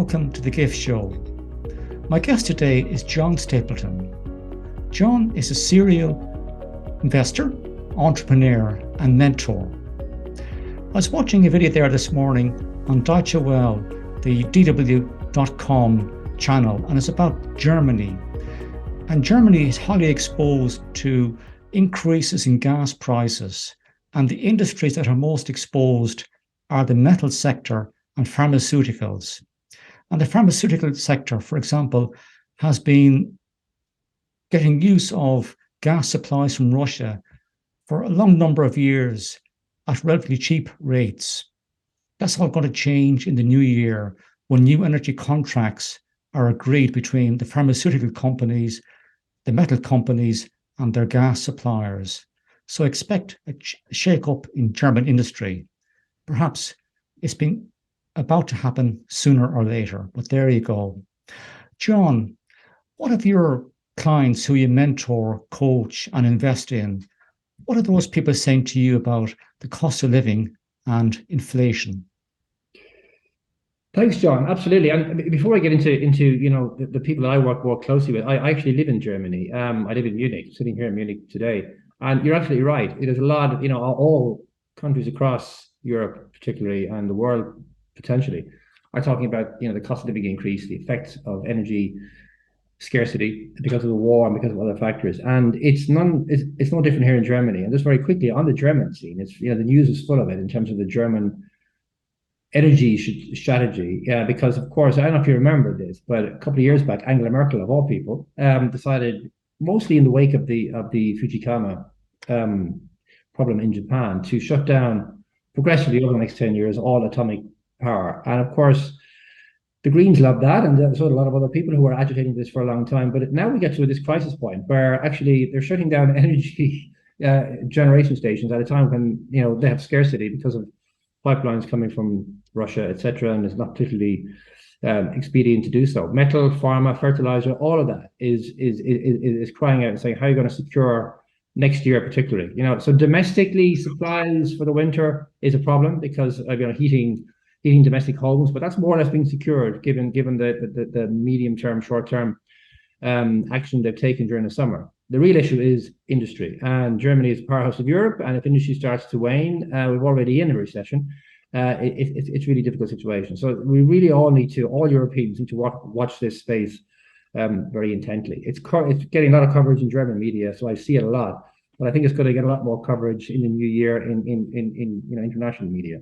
welcome to The Gift Show. My guest today is John Stapleton. John is a serial investor, entrepreneur, and mentor. I was watching a video there this morning on Deutsche Welle, the dw.com channel, and it's about Germany. And Germany is highly exposed to increases in gas prices, and the industries that are most exposed are the metal sector and pharmaceuticals. And the pharmaceutical sector, for example, has been getting use of gas supplies from Russia for a long number of years at relatively cheap rates. That's all going to change in the new year when new energy contracts are agreed between the pharmaceutical companies, the metal companies, and their gas suppliers. So expect a shake-up in German industry. Perhaps it's been about to happen sooner or later, but there you go. John, what have your clients who you mentor, coach, and invest in, what are those people saying to you about the cost of living and inflation? Thanks, John. Absolutely. And before I get into the people that I work closely with, I actually live in Germany. I live in Munich, sitting here in Munich today. And you're absolutely right. It is a lot of, all countries across Europe, particularly, and the world potentially, are talking about, the cost of living increase, the effects of energy scarcity because of the war and because of other factors. And it's no different here in Germany. And just very quickly on the German scene, it's, the news is full of it in terms of the German energy strategy. Because of course, I don't know if you remember this, but a couple of years back, Angela Merkel, of all people, decided, mostly in the wake of the Fukushima problem in Japan, to shut down progressively over the next 10 years all atomic power. And of course, the Greens love that, and so a lot of other people who are agitating this for a long time. But now we get to this crisis point where actually they're shutting down energy generation stations at a time when they have scarcity because of pipelines coming from Russia, etc., and it's not particularly expedient to do so. Metal, pharma, fertilizer, all of that is crying out and saying, how are you going to secure next year, particularly? So domestically, supplies for the winter is a problem because of heating domestic homes, but that's more or less being secured given the medium term, short term action they've taken during the summer. The real issue is industry, and Germany is the powerhouse of Europe, and if industry starts to wane, we're already in a recession. It's really difficult situation. So we really all Europeans need to watch this space very intently. It's getting a lot of coverage in German media, so I see it a lot, but I think it's going to get a lot more coverage in the new year in international media.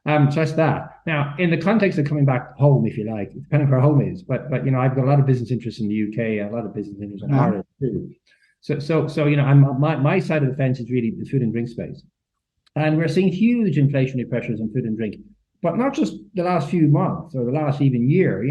So that's that. Now, in the context of coming back home, if you like, depending where home is, but I've got a lot of business interests in the UK and a lot of business interests in Ireland too. So my side of the fence is really the food and drink space, and we're seeing huge inflationary pressures on food and drink, but not just the last few months or the last even year.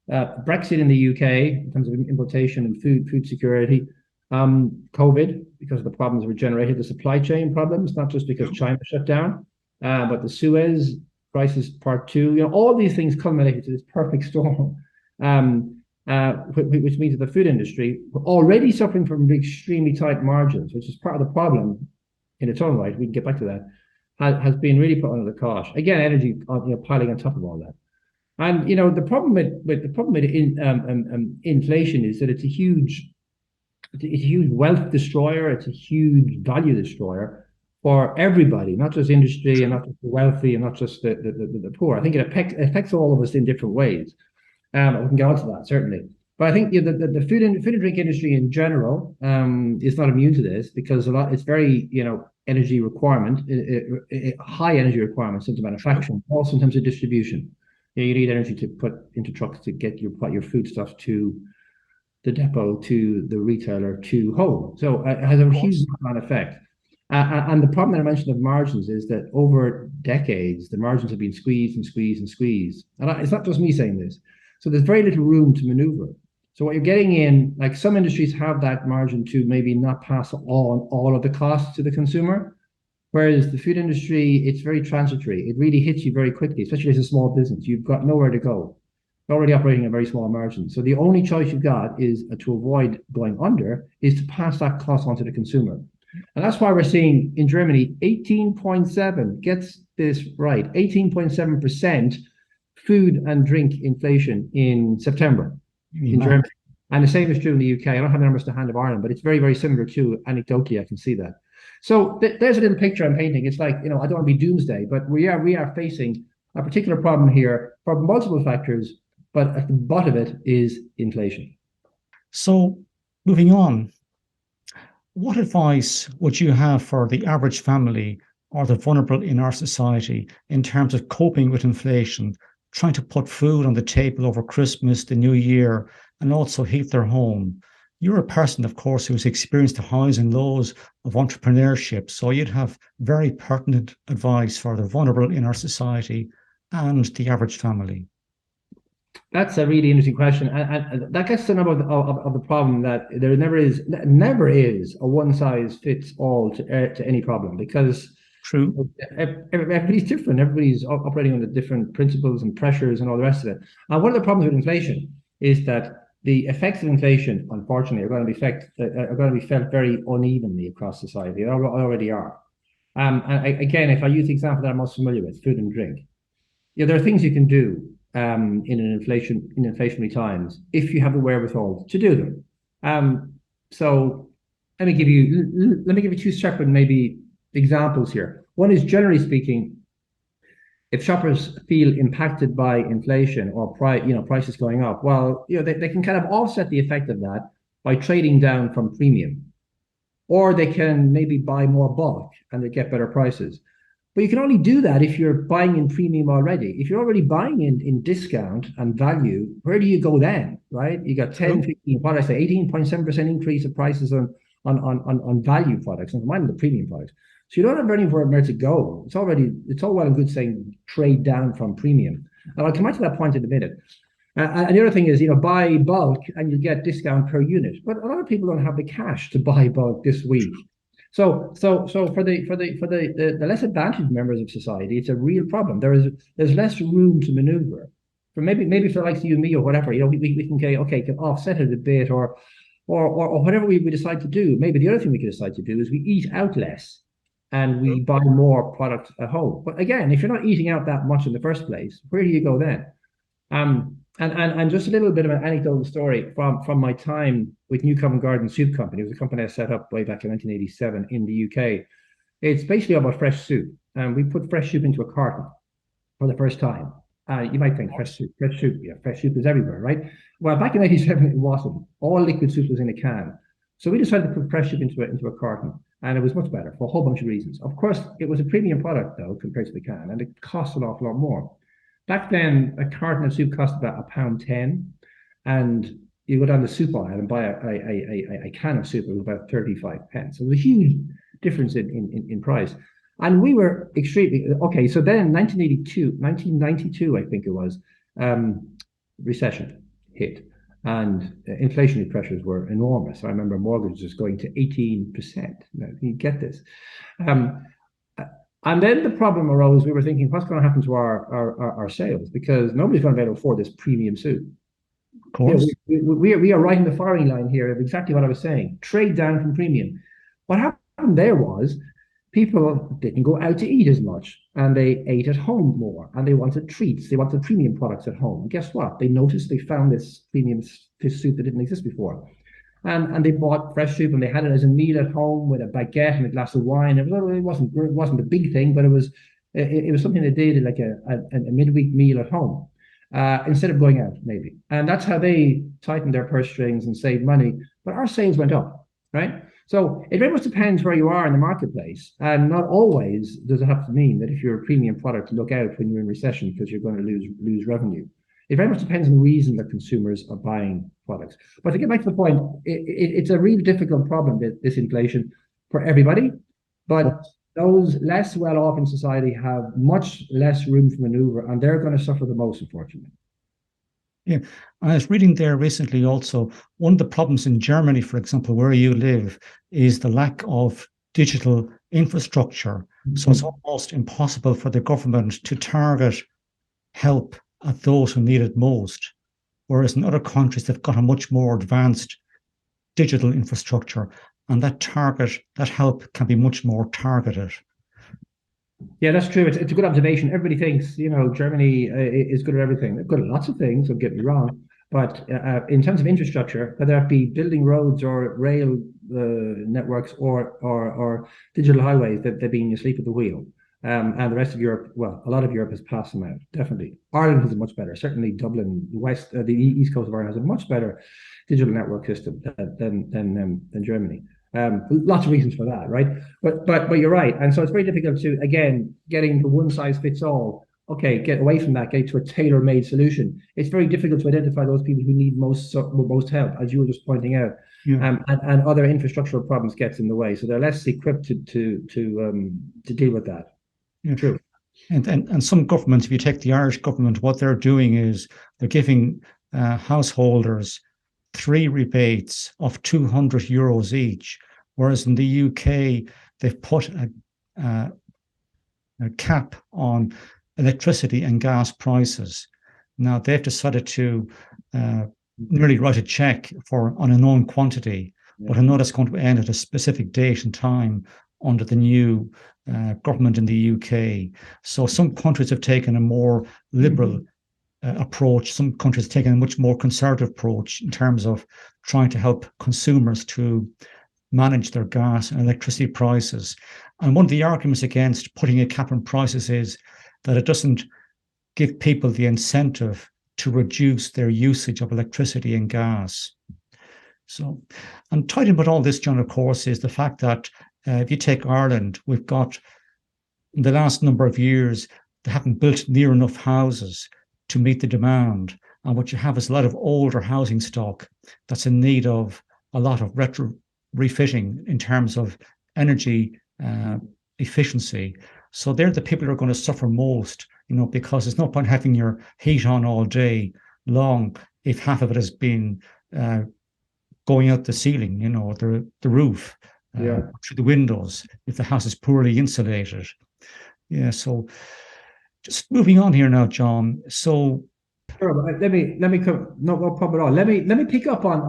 Brexit in the UK in terms of importation and food security, COVID because of the problems that were generated, the supply chain problems, not just because China shut down. But the Suez crisis part 2, all these things culminated to this perfect storm, which means that the food industry, already suffering from extremely tight margins, which is part of the problem in its own right, we can get back to that, has been really put under the cosh. Again, energy piling on top of all that. And the problem with inflation is that it's a huge wealth destroyer, it's a huge value destroyer for everybody, not just industry and not just the wealthy and not just the poor. I think it affects all of us in different ways. We can get onto that, certainly. But I think the food and drink industry in general is not immune to this because it's very, energy requirement, high energy requirements into manufacturing, also in terms of distribution. You need energy to put into trucks to get your foodstuffs to the depot, to the retailer, to home. So it has a huge effect. And the problem that I mentioned of margins is that over decades, the margins have been squeezed and squeezed and squeezed. And it's not just me saying this. So there's very little room to maneuver. So what you're getting in, like some industries have that margin to maybe not pass on all of the costs to the consumer. Whereas the food industry, it's very transitory. It really hits you very quickly, especially as a small business. You've got nowhere to go. You're already operating a very small margin. So the only choice you've got is to avoid going under is to pass that cost on to the consumer. And that's why we're seeing in Germany 18.7, gets this right, 18.7% food and drink inflation in September in Right. Germany. And the same is true in the UK. I don't have the numbers to hand of Ireland, but it's very, very similar too. Anecdotally, I can see that. So there's a little picture I'm painting. It's like, I don't want to be doomsday, but we are facing a particular problem here for multiple factors, but at the bottom of it is inflation. So moving on, what advice would you have for the average family or the vulnerable in our society in terms of coping with inflation, trying to put food on the table over Christmas, the New Year, and also heat their home? You're a person, of course, who's experienced the highs and lows of entrepreneurship, so you'd have very pertinent advice for the vulnerable in our society and the average family. That's a really interesting question, and that gets to the number of the problem that there never is a one size fits all to any problem, because True. everybody's different. Everybody's operating under different principles and pressures and all the rest of it. And one of the problems with inflation is that the effects of inflation, unfortunately, are going to be felt very unevenly across society. They already are. And again, if I use the example that I'm most familiar with, food and drink, there are things you can do in inflationary times if you have the wherewithal to do them. So let me give you two separate maybe examples here. One is, generally speaking, if shoppers feel impacted by inflation or prices going up, well, they can kind of offset the effect of that by trading down from premium, or they can maybe buy more bulk and they get better prices. But you can only do that if you're buying in premium already. If you're already buying in discount and value, where do you go then, right? You got 10, 15, what I say, 18.7% increase of prices on value products, and mind the premium products. So you don't have anywhere to go. It's all well and good saying trade down from premium. And I'll come back to that point in a minute. And the other thing is, buy bulk and you get discount per unit. But a lot of people don't have the cash to buy bulk this week. So for the less advantaged members of society, it's a real problem. There's less room to maneuver. For maybe for like you and me or whatever, we can say, okay, can offset it a bit or whatever we decide to do. Maybe the other thing we can decide to do is we eat out less and we buy more product at home. But again, if you're not eating out that much in the first place, where do you go then? And just a little bit of an anecdotal story from my time with New Covent Garden Soup Company. It was a company I set up way back in 1987 in the UK. It's basically about fresh soup. And we put fresh soup into a carton for the first time. You might think fresh soup. Yeah, fresh soup is everywhere, right? Well, back in 87, it wasn't. All liquid soup was in a can. So we decided to put fresh soup into a carton. And it was much better for a whole bunch of reasons. Of course, it was a premium product, though, compared to the can. And it cost an awful lot more. Back then, a carton of soup cost about £1.10, and you go down the soup aisle and buy a can of soup. It was about 35 pence. So it was a huge difference in price. And we were extremely okay. So then, 1992, I think it was, recession hit, and inflationary pressures were enormous. I remember mortgages going to 18%. Now, you get this. And then the problem arose. We were thinking, what's going to happen to our sales? Because nobody's going to be able to afford this premium soup. Of course. We are right in the firing line here of exactly what I was saying. Trade down from premium. What happened there was people didn't go out to eat as much, and they ate at home more, and they wanted treats. They wanted premium products at home. And guess what? They found this premium fish soup that didn't exist before. And they bought fresh soup and they had it as a meal at home with a baguette and a glass of wine. It wasn't a big thing, but it was something they did like a midweek meal at home instead of going out maybe. And that's how they tightened their purse strings and saved money. But our sales went up, right? So it very much depends where you are in the marketplace, and not always does it have to mean that if you're a premium product, look out when you're in recession because you're going to lose revenue. It very much depends on the reason that consumers are buying products. But to get back to the point, it's a really difficult problem, this inflation, for everybody. But those less well-off in society have much less room for maneuver, and they're going to suffer the most, unfortunately. Yeah, I was reading there recently also, one of the problems in Germany, for example, where you live, is the lack of digital infrastructure. Mm-hmm. So it's almost impossible for the government to target help at those who need it most, whereas in other countries they've got a much more advanced digital infrastructure, and that help can be much more targeted. Yeah, that's true. It's a good observation. Everybody thinks, Germany is good at everything. They're good at lots of things, don't get me wrong. But in terms of infrastructure, whether it be building roads or rail networks or digital highways, they've been asleep at the wheel. And the rest of Europe, well, a lot of Europe has passed them out, definitely. Ireland has a much better, certainly Dublin, the east coast of Ireland has a much better digital network system than Germany. Lots of reasons for that, right? But you're right, and so it's very difficult to again getting the one size fits all. Okay, get away from that, get to a tailor-made solution. It's very difficult to identify those people who need most help, as you were just pointing out, Yeah. and other infrastructural problems gets in the way, so they're less equipped to deal with that. Yeah. True. And some governments, if you take the Irish government, what they're doing is they're giving householders 3 rebates of €200 each, whereas in the UK they've put a cap on electricity and gas prices. Now they've decided to nearly write a check on a known quantity, but I know that's going to end at a specific date and time under the new government in the UK. So some countries have taken a more liberal approach. Some countries have taken a much more conservative approach in terms of trying to help consumers to manage their gas and electricity prices. And one of the arguments against putting a cap on prices is that it doesn't give people the incentive to reduce their usage of electricity and gas. So, and tied in with all this, John, of course, is the fact that if you take Ireland, we've got, in the last number of years, they haven't built near enough houses to meet the demand. And what you have is a lot of older housing stock that's in need of a lot of refitting in terms of energy efficiency. So they're the people who are going to suffer most, because there's no point having your heat on all day long if half of it has been going out the ceiling, the roof, through the windows, if the house is poorly insulated. Yeah, so just moving on here now, John. So sure, but let me come. No problem at all. Let me pick up on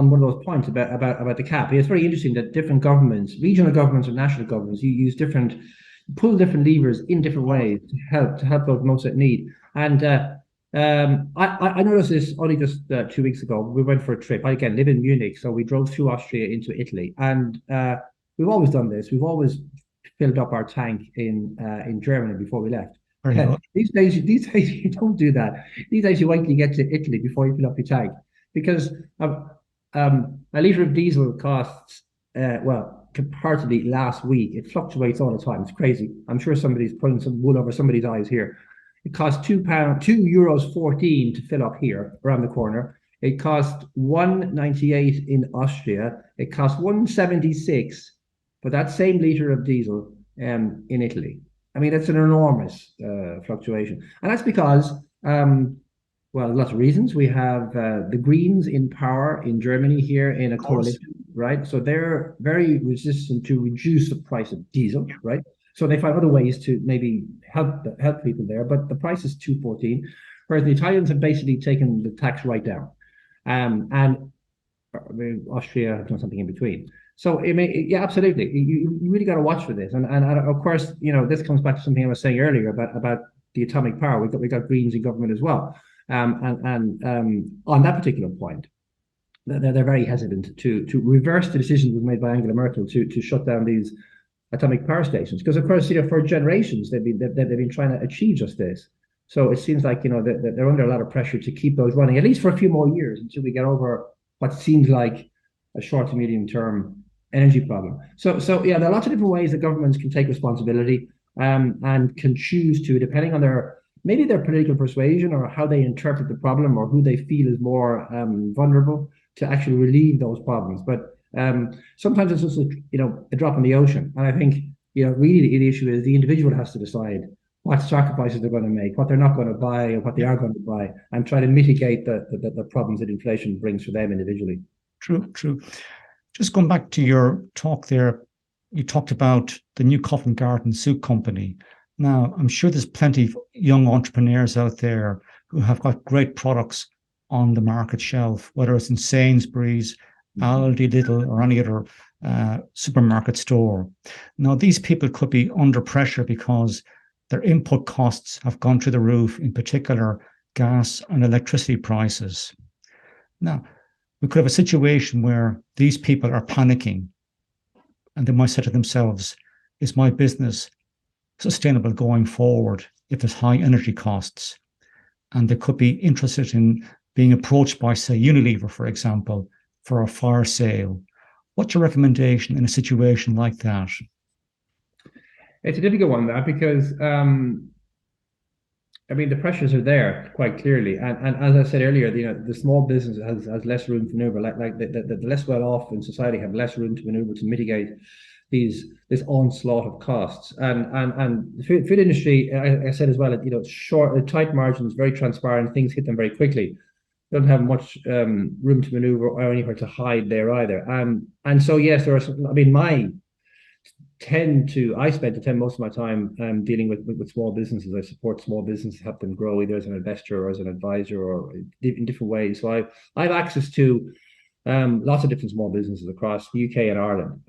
one of those points about the cap. It's very interesting that different governments, regional governments or national governments, you use pull different levers in different ways to help those most at need. And I noticed this only just 2 weeks ago. We went for a trip. I again live in Munich, so we drove through Austria into Italy, and we've always done this. We've always filled up our tank in Germany before we left. These days you don't do that. These days you wait till you get to Italy before you fill up your tank, because a litre of diesel costs comparatively last week, it fluctuates all the time. It's crazy. I'm sure somebody's putting some wool over somebody's eyes here. It costs €2.14 to fill up here around the corner. It cost $1.98 in Austria. It cost $1.76 for that same litre of diesel in Italy. I mean, it's an enormous fluctuation. And that's because, lots of reasons. We have the Greens in power in Germany here in a coalition, right? So they're very resistant to reduce the price of diesel, right? So they find other ways to maybe help people there. But the price is $2.14, whereas the Italians have basically taken the tax right down. And Austria have done something in between. So absolutely. You really got to watch for this, and of course, this comes back to something I was saying earlier about the atomic power. We got Greens in government as well, and on that particular point, they're very hesitant to reverse the decision that was made by Angela Merkel to shut down these atomic power stations, because of course, for generations they've been trying to achieve just this. So it seems like they're under a lot of pressure to keep those running at least for a few more years until we get over what seems like a short to medium term energy problem. So yeah, there are lots of different ways that governments can take responsibility and can choose to, depending on their political persuasion or how they interpret the problem or who they feel is more vulnerable, to actually relieve those problems. But sometimes it's just a drop in the ocean. And I think really the issue is the individual has to decide what sacrifices they're going to make, what they're not going to buy, or what they are going to buy, and try to mitigate the problems that inflation brings for them individually. True. Just going back to your talk there, you talked about the new Covent Garden Soup Company. Now, I'm sure there's plenty of young entrepreneurs out there who have got great products on the market shelf, whether it's in Sainsbury's, Aldi, Lidl, or any other supermarket store. Now, these people could be under pressure because their input costs have gone through the roof, in particular gas and electricity prices. Now, we could have a situation where these people are panicking and they might say to themselves, is my business sustainable going forward if there's high energy costs? And they could be interested in being approached by, say, Unilever, for example, for a fire sale. What's your recommendation in a situation like that? It's a difficult one, that, because I mean, the pressures are there quite clearly, and as I said earlier, the small business has less room to maneuver. Like the less well off in society have less room to maneuver to mitigate this onslaught of costs. And the food industry, I said as well, short, tight margins, very transparent. Things hit them very quickly. Don't have much room to maneuver or anywhere to hide there either. And so yes, there are some, I mean, I spend to attend most of my time dealing with small businesses. I support small businesses, help them grow either as an investor or as an advisor or in different ways. So I have access to lots of different small businesses across the UK and Ireland,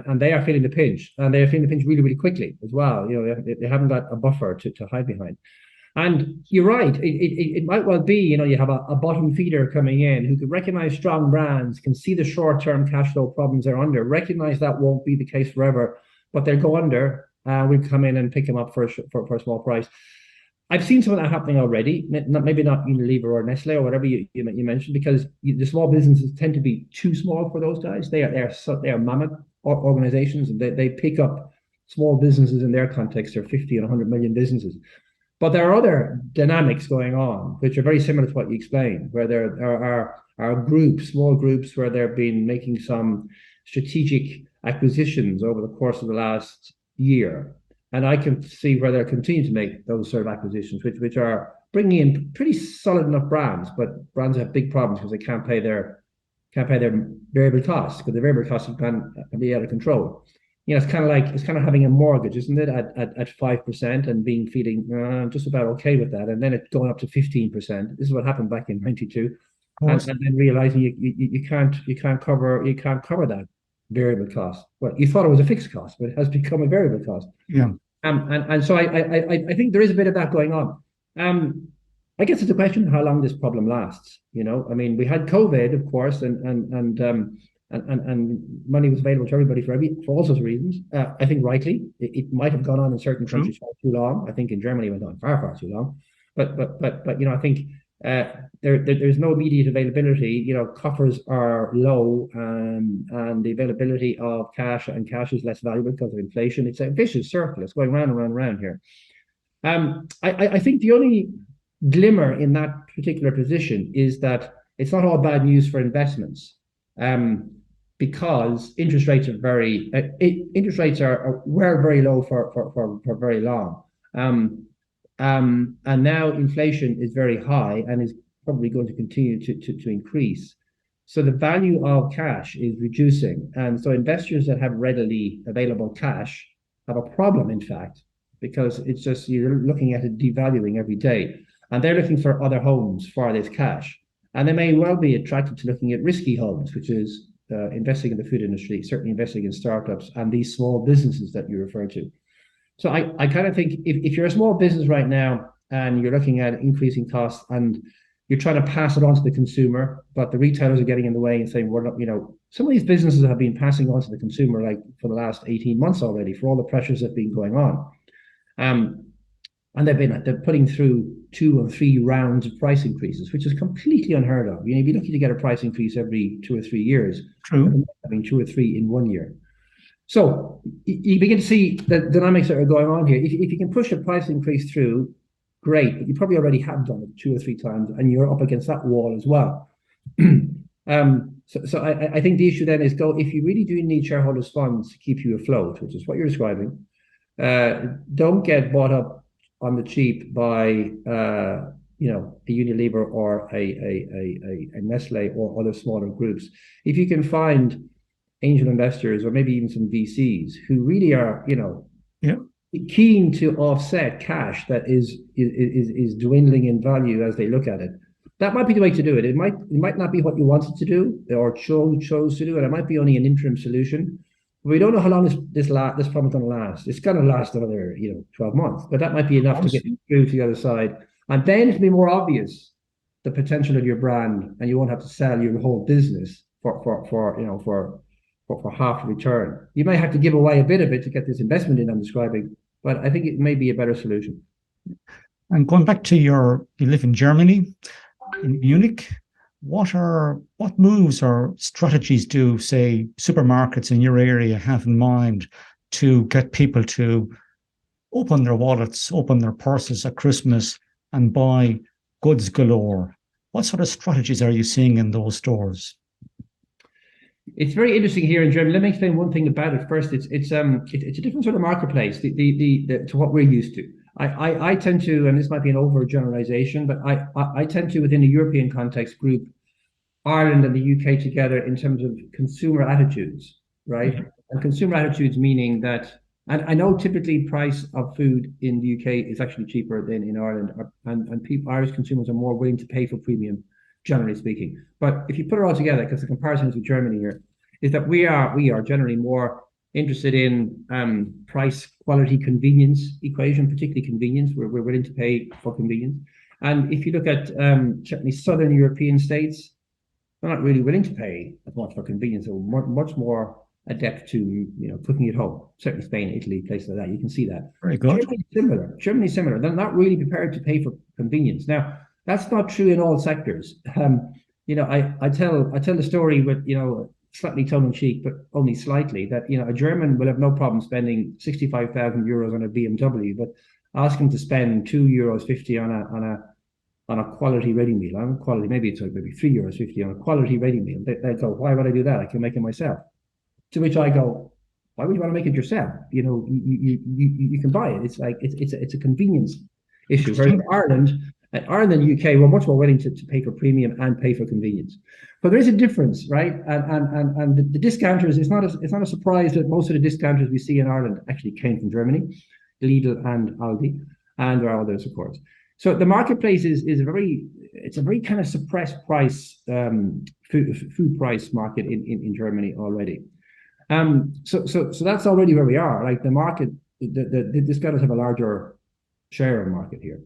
and they are feeling the pinch, and they are feeling the pinch really, really quickly as well. They haven't got a buffer to hide behind. And you're right, it might well be, you have a bottom feeder coming in who can recognize strong brands, can see the short-term cash flow problems they're under, recognize that won't be the case forever, but they'll go under. We'll come in and pick them up for a small price. I've seen some of that happening already, maybe not Unilever or Nestle or whatever you mentioned, because the small businesses tend to be too small for those guys. They are mammoth organizations, and they pick up small businesses in their context. They're 50 and 100 million businesses. But there are other dynamics going on, which are very similar to what you explained, where there are small groups, where they've been making some strategic acquisitions over the course of the last year. And I can see where they're continuing to make those sort of acquisitions, which are bringing in pretty solid enough brands, but brands have big problems because they can't pay their variable costs, because the variable costs can be out of control. It's kind of having a mortgage, isn't it, at 5% and feeling just about okay with that, and then it's going up to 15%. This is what happened back in '92, and then realizing you can't cover that variable cost. Well, you thought it was a fixed cost, but it has become a variable cost. Yeah. And so I think there is a bit of that going on. I guess it's a question of how long this problem lasts. I mean, we had COVID, of course, and money was available to everybody for all sorts of reasons. I think rightly, it might have gone on in certain countries far too long. I think in Germany it went on far too long. But I think there's no immediate availability. Coffers are low, and the availability of cash is less valuable because of inflation. It's a vicious circle. It's going round and round and round here. I think the only glimmer in that particular position is that it's not all bad news for investments. Because interest rates were very low for very long, and now inflation is very high and is probably going to continue to increase. So the value of cash is reducing, and so investors that have readily available cash have a problem, in fact, because it's just you're looking at it devaluing every day, and they're looking for other homes for this cash, and they may well be attracted to looking at risky homes, which is investing in the food industry, certainly investing in startups and these small businesses that you refer to. So I kind of think if you're a small business right now and you're looking at increasing costs and you're trying to pass it on to the consumer, but the retailers are getting in the way and saying, we're not, some of these businesses have been passing on to the consumer like for the last 18 months already for all the pressures that have been going on. And they're putting through 2 or 3 rounds of price increases, which is completely unheard of. You'd be lucky to get a price increase every 2 or 3 years. True. Having 2 or 3 in 1 year. So you begin to see the dynamics that are going on here. If you can push a price increase through, great. But you probably already have done it 2 or 3 times, and you're up against that wall as well. So I think the issue then is if you really do need shareholders' funds to keep you afloat, which is what you're describing, don't get bought up on the cheap by a Unilever or a Nestle or other smaller groups. If you can find angel investors or maybe even some VCs who really are keen to offset cash that is dwindling in value as they look at it, that might be the way to do it. It might not be what you wanted to do or chose to do, and it might be only an interim solution. We don't know how long this problem is going to last. It's going to last another 12 months, but that might be enough to get you through to the other side, and then it'll be more obvious the potential of your brand, and you won't have to sell your whole business for half the return. You may have to give away a bit of it to get this investment in I'm describing, but I think it may be a better solution. And going back to you live in Germany, in Munich. What moves or strategies do, say, supermarkets in your area have in mind to get people to open their wallets, open their purses at Christmas and buy goods galore? What sort of strategies are you seeing in those stores? It's very interesting here in Germany. Let me explain one thing about it first. It's a different sort of marketplace to what we're used to. I tend to, and this might be an overgeneralization, but I tend to, within a European context, group Ireland and the UK together in terms of consumer attitudes, right? Mm-hmm. And consumer attitudes meaning that, and I know typically price of food in the UK is actually cheaper than in Ireland, and Irish consumers are more willing to pay for premium, generally speaking. But if you put it all together, because the comparison is with Germany here, is that we are generally more interested in price, quality, convenience equation, particularly convenience. We're willing to pay for convenience. And if you look at certainly Southern European states, they're not really willing to pay as much for convenience. They're much more adept to cooking at home. Certainly Spain, Italy, places like that. You can see that. Very good. Germany's similar. They're not really prepared to pay for convenience. Now, that's not true in all sectors. I tell the story with slightly tongue in cheek, but only slightly, that a German will have no problem spending 65,000 euros on a BMW, but ask him to spend €2.50 on a quality ready meal. On quality, maybe it's maybe €3.50 on a quality ready meal. They go, why would I do that? I can make it myself. To which I go, why would you want to make it yourself? You can buy it. It's like it's a convenience issue. Whereas Ireland and UK were much more willing to pay for premium and pay for convenience. But there is a difference, right? And the discounters, it's not a surprise that most of the discounters we see in Ireland actually came from Germany, Lidl and Aldi, and there are others, of course. So the marketplace is a very kind of suppressed price food price market in Germany already. So that's already where we are. Like the market, the discounters have a larger share of the market here.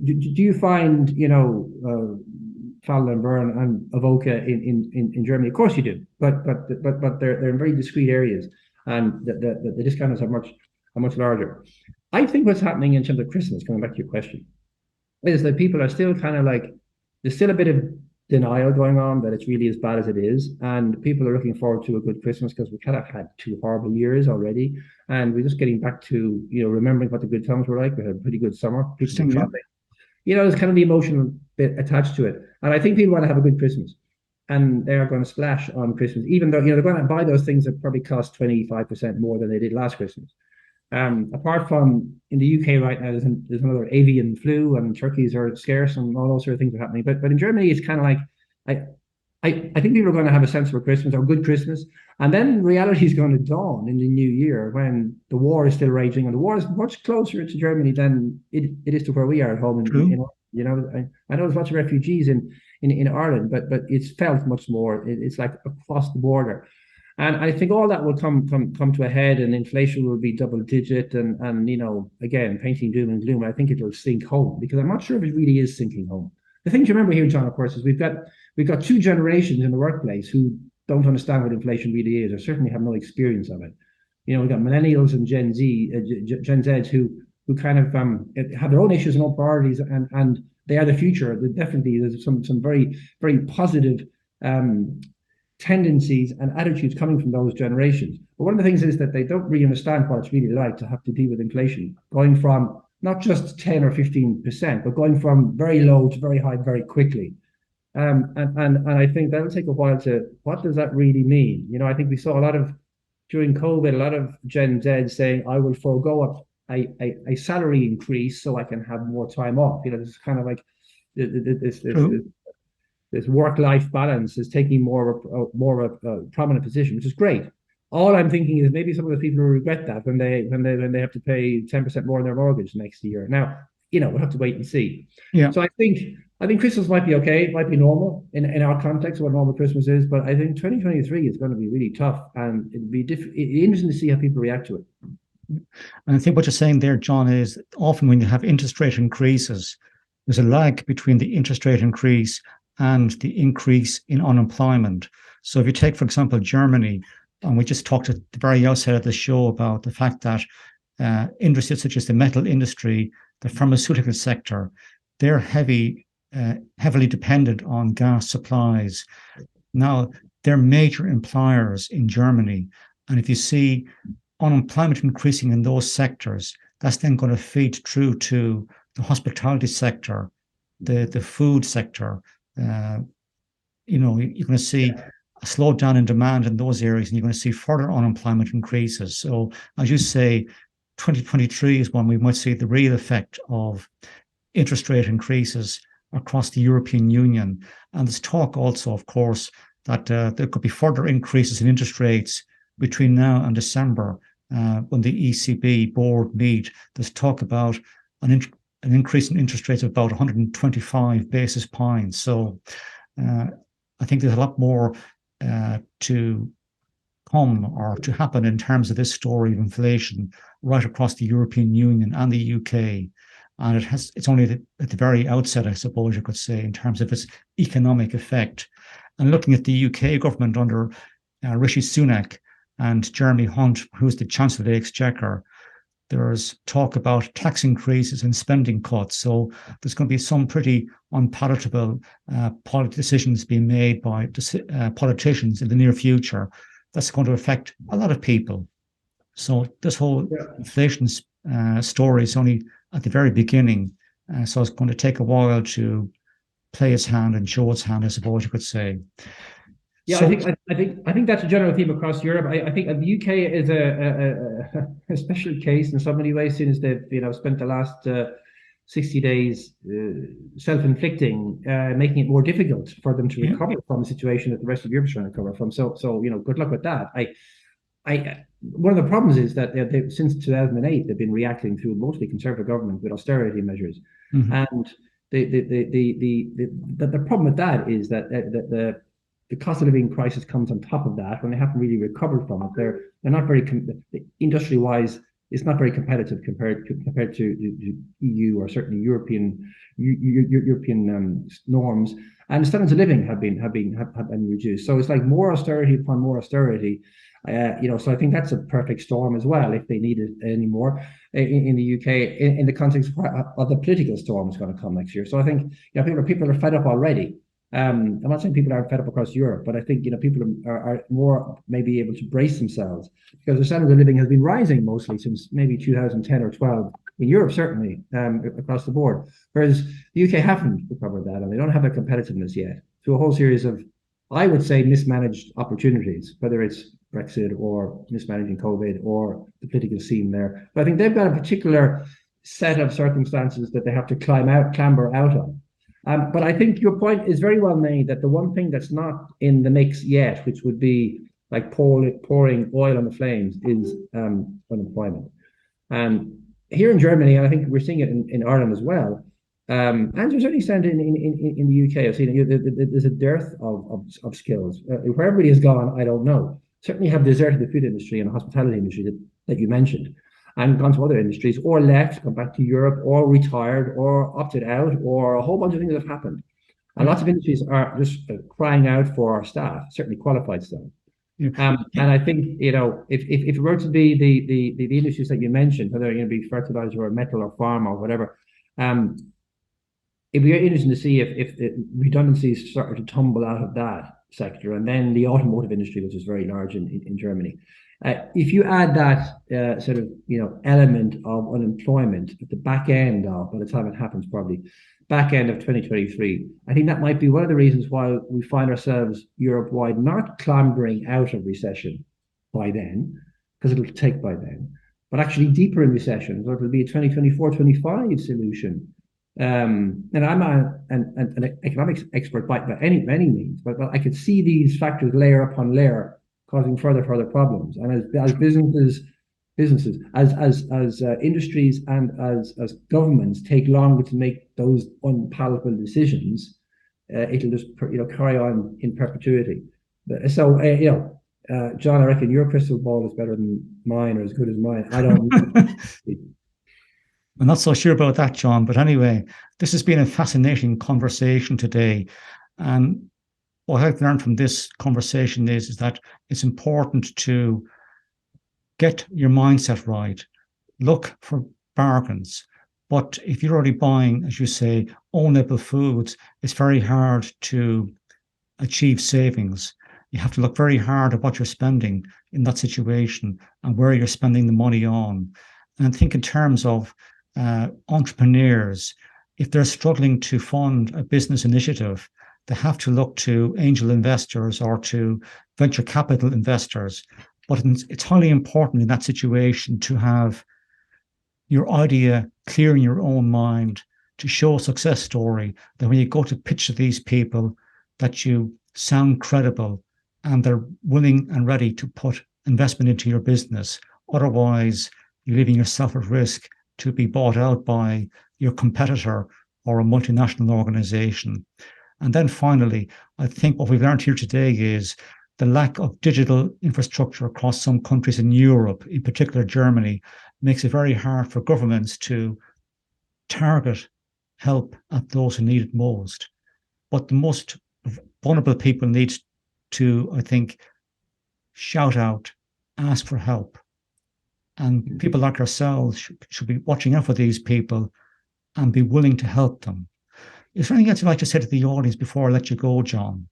Do you find Fowler and Byrne and Avoca in Germany? Of course you do, but they're in very discrete areas, and the discounters are much larger. I think what's happening in terms of Christmas, coming back to your question, is that people are still kind of like, there's still a bit of denial going on that it's really as bad as it is, and people are looking forward to a good Christmas because we kind of had 2 horrible years already, and we're just getting back to remembering what the good times were like. We had a pretty good summer. There's kind of the emotional bit attached to it, and I think people want to have a good Christmas, and they are going to splash on Christmas, even though they're going to buy those things that probably cost 25% more than they did last Christmas. Apart from in the UK right now, there's another avian flu, and turkeys are scarce, and all those sort of things are happening. But in Germany, it's kind of like I think people are going to have a sense for Christmas or good Christmas, and then reality is going to dawn in the new year when the war is still raging, and the war is much closer to Germany than it is to where we are at home. I know there's lots of refugees in Ireland, but it's felt much more. It's like across the border. And I think all that will come to a head, and inflation will be double digit, and again, painting doom and gloom. I think it'll sink home, because I'm not sure if it really is sinking home. The thing to remember here, John, of course, is we've got 2 generations in the workplace who don't understand what inflation really is, or certainly have no experience of it. We've got millennials and Gen Zs who kind of have their own issues and own priorities, and they are the future. Definitely, there's some very, very positive tendencies and attitudes coming from those generations. But one of the things is that they don't really understand what it's really like to have to deal with inflation, going from not just 10 or 15%, but going from very low to very high very quickly. And I think that'll take a while what does that really mean? I think we saw during COVID, a lot of Gen Z saying, I will forego a salary increase so I can have more time off. This kind of like this work-life balance is taking more of a prominent position, which is great. All I'm thinking is maybe some of the people will regret that when they have to pay 10% more on their mortgage next year. Now, we'll have to wait and see. Yeah. So I think Christmas might be okay, it might be normal in our context, what normal Christmas is, but I think 2023 is going to be really tough, and it'd be interesting to see how people react to it. And I think what you're saying there, John, is often when you have interest rate increases, there's a lag between the interest rate increase and the increase in unemployment. So if you take, for example, Germany, and we just talked at the very outset of the show about the fact that industries such as the metal industry, the pharmaceutical sector, they're heavily dependent on gas supplies. Now, they're major employers in Germany. And if you see unemployment increasing in those sectors, that's then going to feed through to the hospitality sector, the food sector. You're going to see a slowdown in demand in those areas, and you're going to see further unemployment increases. So, as you say, 2023 is when we might see the real effect of interest rate increases across the European Union. And there's talk also, of course, that there could be further increases in interest rates between now and December when the ECB board meet. There's talk about an increase in interest rates of about 125 basis points. So I think there's a lot more to come or to happen in terms of this story of inflation right across the European Union and the UK. And it's only at the very outset, I suppose you could say, in terms of its economic effect. And looking at the UK government under Rishi Sunak and Jeremy Hunt, who's the Chancellor of the Exchequer, there's talk about tax increases and spending cuts. So there's going to be some pretty unpalatable policy decisions being made by politicians in the near future. That's going to affect a lot of people. So this whole inflation story is only at the very beginning. So it's going to take a while to play its hand and show its hand, I suppose you could say. Yeah, so, I think that's a general theme across Europe. I think the UK is a special case in so many ways, since they've spent the last 60 days self-inflicting, making it more difficult for them to recover from a situation that the rest of Europe is trying to recover from. So good luck with that. One of the problems is that since 2008 they've been reacting through mostly conservative government with austerity measures, and the problem with that is that the cost of living crisis comes on top of that when they haven't really recovered from it. They're not very industry wise. It's not very competitive compared to EU or certainly European norms, and standards of living have been reduced. So it's like more austerity upon more austerity. So I think that's a perfect storm as well, if they need it anymore in the UK, in the context of the political storm that's going to come next year. So I think people are fed up already. I'm not saying people aren't fed up across Europe, but I think people are more maybe able to brace themselves, because the standard of living has been rising mostly since maybe 2010 or 12 in Europe, certainly across the board, whereas the UK haven't recovered that, and they don't have that competitiveness yet through a whole series of, I would say, mismanaged opportunities, whether it's Brexit or mismanaging COVID or the political scene there. But I think they've got a particular set of circumstances that they have to clamber out of. But I think your point is very well made, that the one thing that's not in the mix yet, which would be like pouring oil on the flames, is unemployment. And here in Germany, and I think we're seeing it in Ireland as well, and to a certain extent in the UK, I've seen there's a dearth of skills. Where everybody has gone, I don't know. Certainly have deserted the food industry and the hospitality industry that you mentioned, and gone to other industries, or left, gone back to Europe, or retired, or opted out, or a whole bunch of things have happened. And lots of industries are just crying out for our staff, certainly qualified staff. And I think, if it were to be the industries that you mentioned, whether it be fertilizer or metal or farm or whatever, it'd be interesting to see if redundancies started to tumble out of that sector, and then the automotive industry, which is very large in Germany. If you add that sort of element of unemployment at the back end of, by the time it happens, probably back end of 2023, I think that might be one of the reasons why we find ourselves Europe-wide not clambering out of recession by then, because it'll take by then, but actually deeper in recession, so it'll be a 2024-25 solution. And I'm not an economics expert by any means, but I could see these factors layer upon layer causing further problems. And as businesses businesses. As industries and as governments take longer to make those unpalatable decisions, it'll just carry on in perpetuity. So John, I reckon your crystal ball is better than mine or as good as mine. I don't. I'm not so sure about that, John. But anyway, this has been a fascinating conversation today. And what I've learned from this conversation is that it's important to get your mindset right. Look for bargains. But if you're already buying, as you say, own label foods, it's very hard to achieve savings. You have to look very hard at what you're spending in that situation and where you're spending the money on. And think in terms of entrepreneurs. If they're struggling to fund a business initiative, they have to look to angel investors or to venture capital investors. But it's highly important in that situation to have your idea clear in your own mind, to show a success story, that when you go to pitch to these people, that you sound credible and they're willing and ready to put investment into your business. Otherwise, you're leaving yourself at risk to be bought out by your competitor or a multinational organization. And then finally, I think what we've learned here today is the lack of digital infrastructure across some countries in Europe, in particular Germany, makes it very hard for governments to target help at those who need it most. But the most vulnerable people need to, I think, shout out, ask for help. And people like ourselves should be watching out for these people and be willing to help them. Is there anything else you'd like to say to the audience before I let you go, John?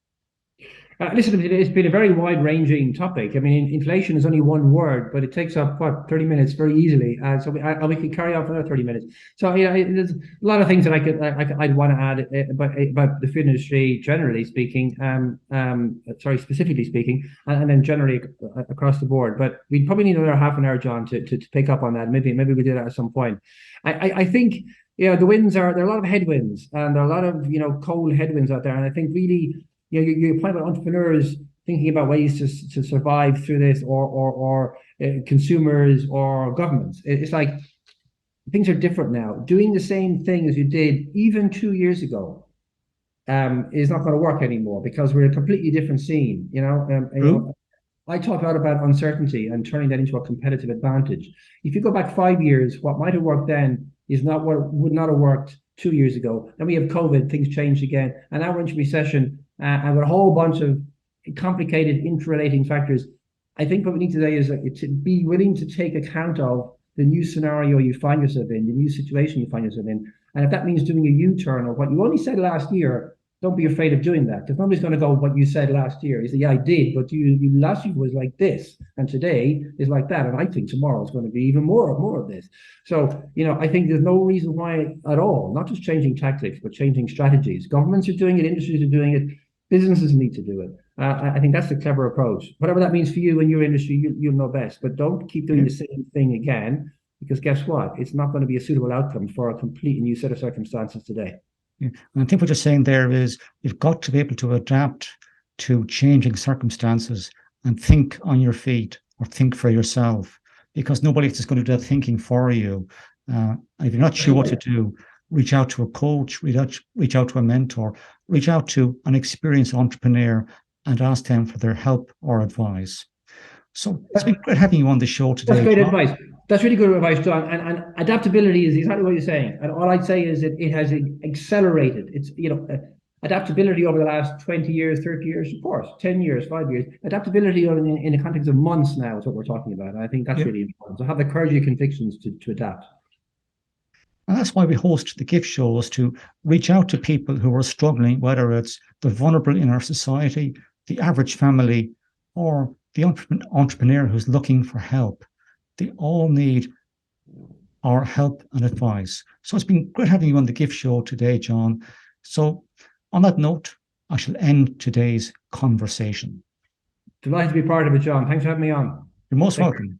Listen, it's been a very wide-ranging topic. I mean, inflation is only one word, but it takes up, 30 minutes very easily. So we can carry on for another 30 minutes. So, there's a lot of things that I'd want to add about the food industry, generally speaking, specifically speaking, and then generally across the board. But we probably need another half an hour, John, to pick up on that. Maybe we do that at some point. I think, there are a lot of headwinds, and there are a lot of, cold headwinds out there. And I think really, your point about entrepreneurs thinking about ways to survive through this, or consumers or governments. It's like things are different now. Doing the same thing as you did even 2 years ago is not going to work anymore, because we're in a completely different scene. I talk a lot about uncertainty and turning that into a competitive advantage. If you go back 5 years, what might have worked then is not what would not have worked 2 years ago. Then we have COVID, things changed again, and now we're into recession. And with a whole bunch of complicated interrelating factors. I think what we need today is to be willing to take account of the new scenario you find yourself in, the new situation you find yourself in. And if that means doing a U-turn of what you only said last year, don't be afraid of doing that, because nobody's going to go, what you said last year. You say, yeah, I did, but you last year was like this, and today is like that, and I think tomorrow is going to be even more of this. So, I think there's no reason why at all, not just changing tactics, but changing strategies. Governments are doing it, industries are doing it, businesses need to do it. I think that's the clever approach. Whatever that means for you and your industry, you'll know best. But don't keep doing the same thing again, because guess what? It's not going to be a suitable outcome for a completely new set of circumstances today. Yeah. And I think what you're saying there is you've got to be able to adapt to changing circumstances and think on your feet, or think for yourself, because nobody else is going to do that thinking for you. If you're not sure what to do, reach out to a coach, reach out to a mentor, reach out to an experienced entrepreneur and ask them for their help or advice. So it's been great having you on the show today. That's great advice. That's really good advice, John. And adaptability is exactly what you're saying. And all I'd say is that it has accelerated. It's, adaptability over the last 20 years, 30 years, of course, 10 years, 5 years. Adaptability in the context of months now is what we're talking about. And I think that's really important. So have the courage of convictions to adapt. And that's why we host the gift shows, to reach out to people who are struggling, whether it's the vulnerable in our society, the average family, or the entrepreneur who's looking for help. They all need our help and advice. So it's been great having you on the gift show today, John. So on that note, I shall end today's conversation. Delighted to be part of it, John. Thanks for having me on. You're most welcome.